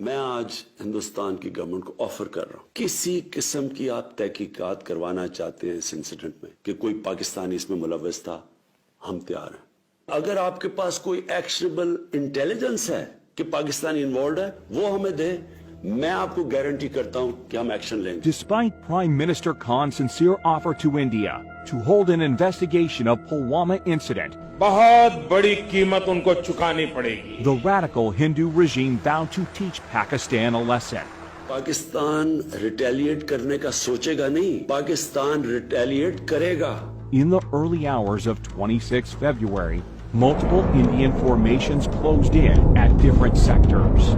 मैं आज हिंदुस्तान की गवर्नमेंट को ऑफर कर रहा हूँ, किसी किस्म की आप तहकीकात करवाना चाहते हैं इस इंसिडेंट में कि कोई पाकिस्तानी इसमें मुलव्वस था, हम तैयार हैं। अगर आपके पास कोई एक्शनेबल इंटेलिजेंस है कि पाकिस्तानी इन्वॉल्व है, वो हमें दे, मैं आपको गारंटी करता हूं कि हम एक्शन लेंगे। Despite Prime Minister Khan's sincere offer to India to hold an investigation of Pulwama incident, बहुत बड़ी कीमत उनको चुकानी पड़ेगी। the radical Hindu regime vowed to teach Pakistan a lesson. Pakistan retaliate करने का सोचेगा नहीं, पाकिस्तान रिटेलिएट करेगा। In the early hours of 26 February, multiple Indian formations closed in at different sectors.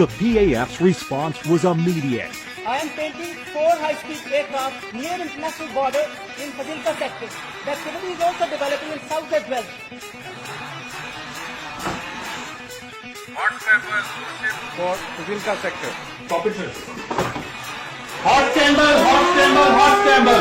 The PAF's response was immediate. I am painting 4 high-speed aircraft near international border in Fazilka sector. The activity is also developing in south as well. Hot sample for Fazilka sector. Copy, sir. Hot chamber, hot chamber, hot chamber.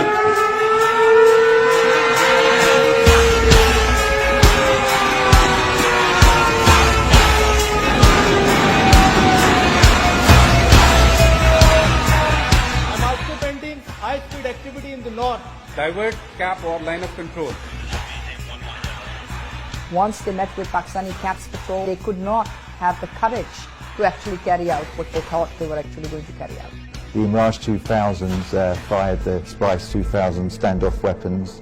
High-speed activity in the north. Divert, cap or line of control. Once they met with Pakistani CAPS patrol, they could not have the courage to actually carry out what they thought they were actually going to carry out. The Mirage 2000s fired the Spice 2000 standoff weapons,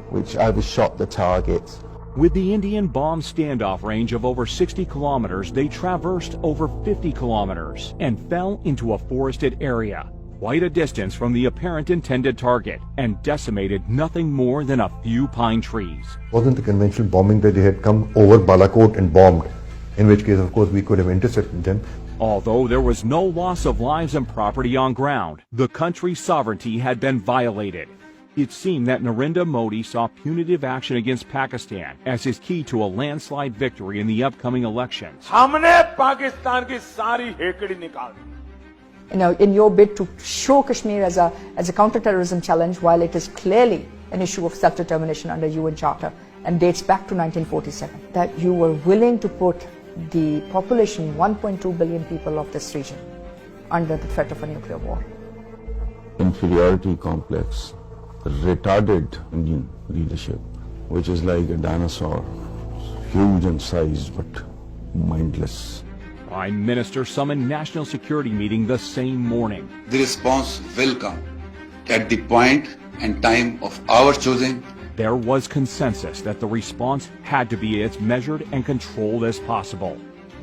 which overshot the target. With the Indian bomb standoff range of over 60 kilometers, they traversed over 50 kilometers and fell into a forested area, quite a distance from the apparent intended target, and decimated nothing more than a few pine trees. Wasn't the conventional bombing that they had come over Balakot and bombed, in which case, of course, we could have intercepted them. Although there was no loss of lives and property on ground, the country's sovereignty had been violated. It seemed that Narendra Modi saw punitive action against Pakistan as his key to a landslide victory in the upcoming elections. हमने पाकिस्तान की सारी हेकड़ी निकाल दी। In your bid to show Kashmir as a counter-terrorism challenge, while it is clearly an issue of self-determination under UN Charter and dates back to 1947, that you were willing to put the population, 1.2 billion people of this region, under the threat of a nuclear war. Inferiority complex, retarded Indian leadership, which is like a dinosaur, huge in size but mindless. Prime Minister summoned national security meeting the same morning. The response will come at the point and time of our choosing. There was consensus that the response had to be as measured and controlled as possible.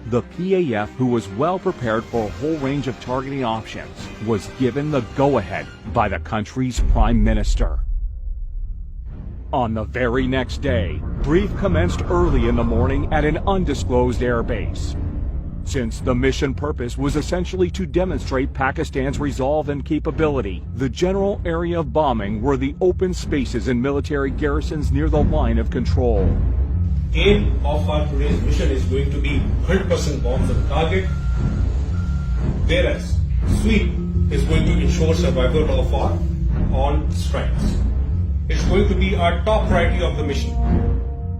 The PAF, who was well prepared for a whole range of targeting options, was given the go-ahead by the country's Prime Minister. On the very next day, brief commenced early in the morning at an undisclosed airbase. Since the mission purpose was essentially to demonstrate Pakistan's resolve and capability, the general area of bombing were the open spaces and military garrisons near the line of control. Aim of our today's mission is going to be 100% bombs on target, whereas sweep is going to ensure survival of our all strikes. It's going to be our top priority of the mission.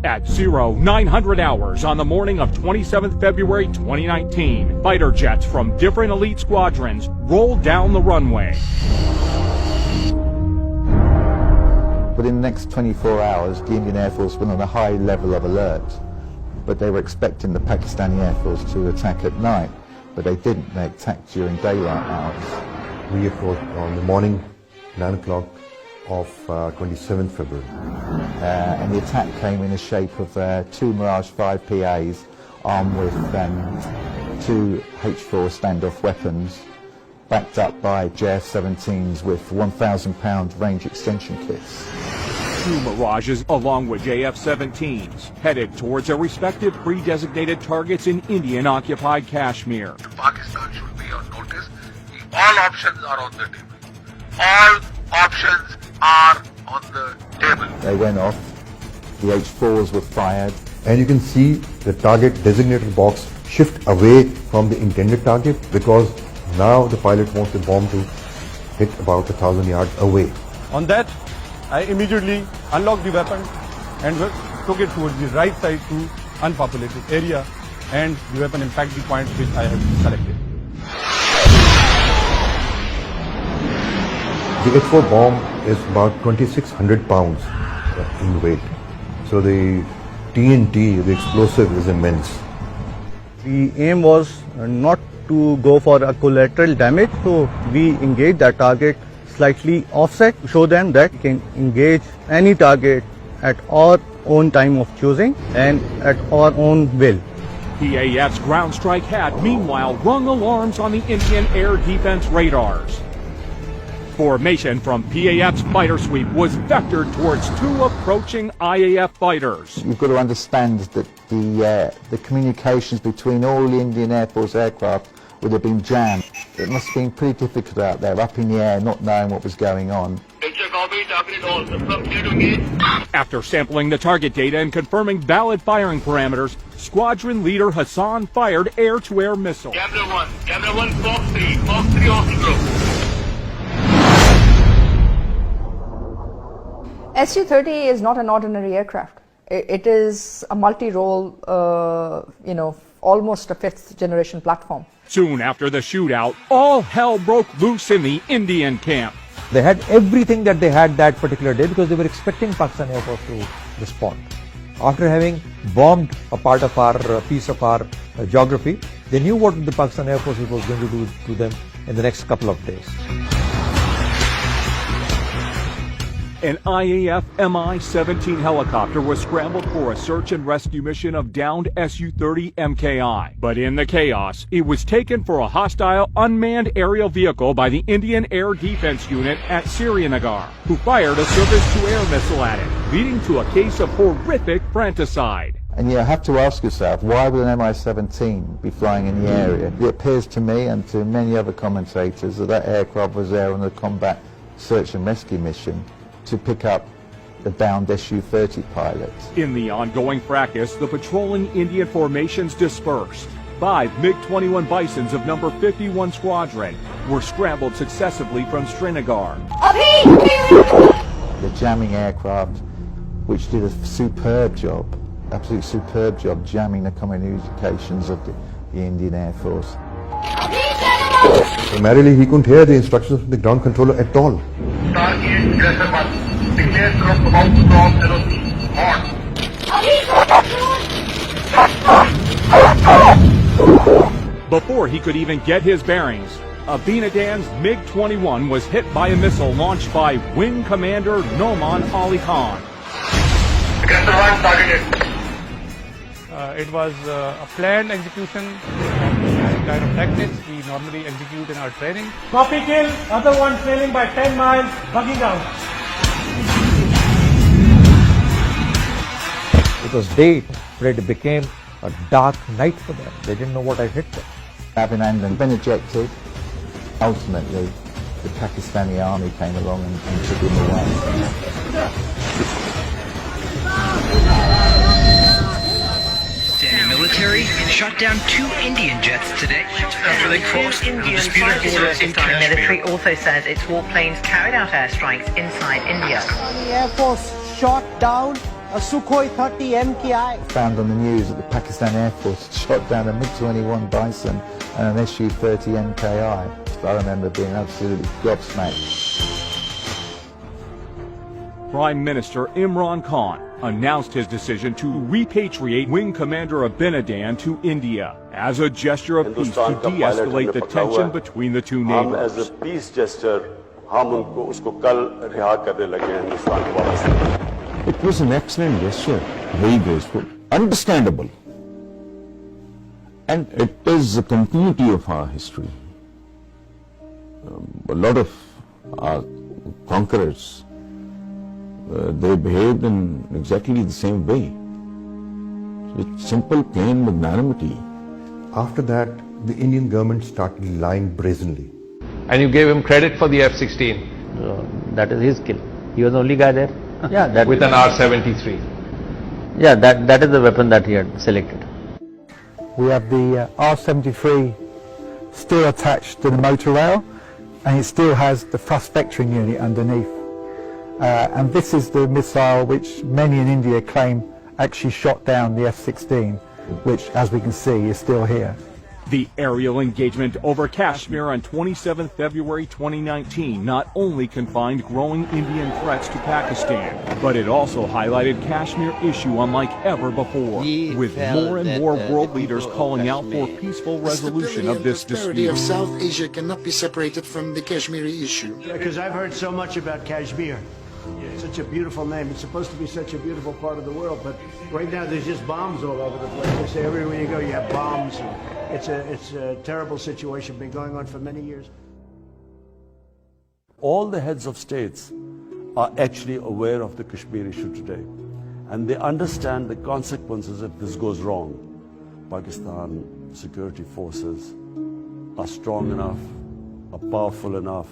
At 0900 hours on the morning of 27th February 2019, fighter jets from different elite squadrons rolled down the runway. Within the next 24 hours, the Indian Air Force went on a high level of alert, but they were expecting the Pakistani Air Force to attack at night, but they didn't. They attacked during daylight hours. We approached on the morning, 9 o'clock of 27th February. And the attack came in the shape of 2 Mirage 5 PAs armed with 2 H4 standoff weapons, backed up by JF-17s with 1,000-pound range extension kits. 2 Mirages along with JF-17s headed towards their respective pre-designated targets in Indian-occupied Kashmir. Pakistan should be on notice. All options are on the table. All options are on the table. They went off, the H4s were fired. And you can see the target designated box shift away from the intended target because now the pilot wants the bomb to hit about 1,000 yards away. On that, I immediately unlocked the weapon and took it towards the right side to unpopulated area and the weapon impact the point which I have selected. The H4 bomb is about 2,600 pounds in weight. So the TNT, the explosive, is immense. The aim was not to go for a collateral damage, so we engaged that target slightly offset to show them that we can engage any target at our own time of choosing and at our own will. PAF's ground strike had, meanwhile, rung alarms on the Indian air defense radars. Formation from PAF's fighter sweep was vectored towards two approaching IAF fighters. You've got to understand that the communications between all the Indian Air Force aircraft would have been jammed. It must have been pretty difficult out there, up in the air, not knowing what was going on. After sampling the target data and confirming valid firing parameters, squadron leader Hassan fired air-to-air missiles. Camera 1, Fox 3 off the group. Su-30 is not an ordinary aircraft. It is a multi-role, almost a fifth generation platform. Soon after the shootout, all hell broke loose in the Indian camp. They had everything that they had that particular day because they were expecting Pakistan Air Force to respond. After having bombed a part of our piece of our geography, they knew what the Pakistan Air Force was going to do to them in the next couple of days. An IAF Mi-17 helicopter was scrambled for a search and rescue mission of downed Su-30 MKI. But in the chaos, it was taken for a hostile unmanned aerial vehicle by the Indian Air Defense Unit at Srinagar, who fired a surface-to-air missile at it, leading to a case of horrific fratricide. And you have to ask yourself, why would an Mi-17 be flying in the area? It appears to me and to many other commentators that that aircraft was there on a combat search and rescue mission to pick up the downed Su-30 pilots. In the ongoing fracas, the patrolling Indian formations dispersed. 5 MiG-21 Bisons of number 51 Squadron were scrambled successively from Srinagar. The jamming aircraft, which did a superb job, absolutely superb job jamming the communications of the Indian Air Force. Primarily, he couldn't hear the instructions from the ground controller at all. Before he could even get his bearings, Abinadan's MiG-21 was hit by a missile launched by Wing Commander Noman Ali Khan. It was a planned execution kind of tactics we normally execute in our training. Copy kill, other one trailing by 10 miles, bugging out. It was day, but it became a dark night for them. They didn't know what had hit them. Abinandan been ejected. Ultimately, the Pakistani army came along and took him away. Military shot down 2 Indian jets today after they crossed the disputed border in Kashmir. Military also says its warplanes carried out airstrikes inside India. The Air Force shot down a Sukhoi 30 MKI. Found on the news that the Pakistan Air Force shot down a MiG-21 Bison and an Su-30 MKI. I remember being absolutely gobsmacked. Prime Minister Imran Khan announced his decision to repatriate Wing Commander Abinadan to India as a gesture of peace to de-escalate the tension between the two neighbors. As a peace gesture, usko kal riha karne lage hain Hindustan ko wapas. It was an excellent gesture, very graceful, understandable. And it is the continuity of our history. A lot of our conquerors, they behaved in exactly the same way. With simple, plain magnanimity. After that, the Indian government started lying brazenly. And you gave him credit for the F-16? That is his skill. He was the only guy there. Yeah, that with an R-73. Yeah, that is the weapon that he had selected. We have the R-73 still attached to the motor rail, and it still has the thrust vectoring unit underneath. And this is the missile which many in India claim actually shot down the F-16. which, as we can see, is still here. The aerial engagement over Kashmir on 27 February 2019 not only confined growing Indian threats to Pakistan, but it also highlighted Kashmir issue unlike ever before, with more and more world leaders calling out for peaceful resolution of this dispute. Of South Asia cannot be separated from the Kashmiri issue. Because I've heard so much about Kashmir. Such a beautiful name. It's supposed to be such a beautiful part of the world, but right now there's just bombs all over the place. They say everywhere you go you have bombs. And it's a terrible situation, been going on for many years. All the heads of states are actually aware of the Kashmir issue today, and they understand the consequences if this goes wrong. Pakistan security forces are strong enough, are powerful enough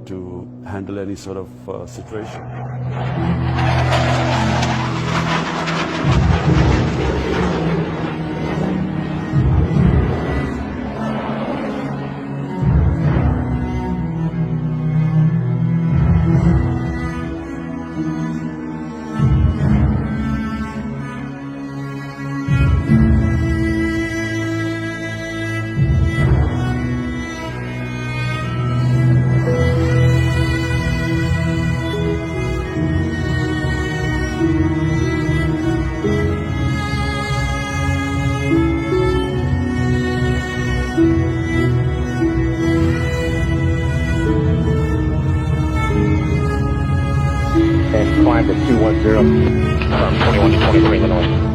to handle any sort of situation. Climb to 210 from 21 to 23 in the north.